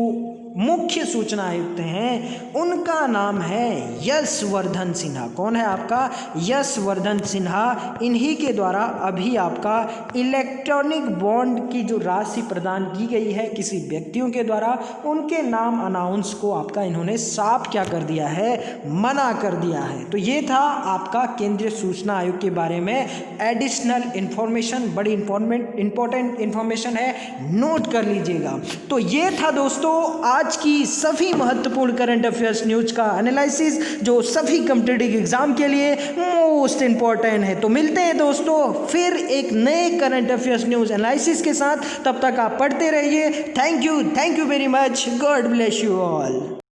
मुख्य सूचना आयुक्त हैं उनका नाम है यशवर्धन सिन्हा। कौन है आपका? यशवर्धन सिन्हा। इन्हीं के द्वारा अभी आपका इलेक्ट्रॉनिक बॉन्ड की जो राशि प्रदान की गई है किसी व्यक्तियों के द्वारा, उनके नाम अनाउंस को आपका इन्होंने साफ क्या कर दिया है? मना कर दिया है। तो ये था आपका केंद्रीय सूचना आयोग के बारे में एडिशनल इंफॉर्मेशन, बड़ी इंपॉर्टेंट इंफॉर्मेशन है, नोट कर लीजिएगा। तो ये था दोस्तों आज की सभी महत्वपूर्ण करंट अफेयर्स न्यूज का एनालिसिस, जो सभी कॉम्पिटिटिव एग्जाम के लिए मोस्ट इंपॉर्टेंट है। तो मिलते हैं दोस्तों फिर एक नए करंट अफेयर्स न्यूज एनालिसिस के साथ। तब तक आप पढ़ते रहिए। Thank you very much. God bless you all.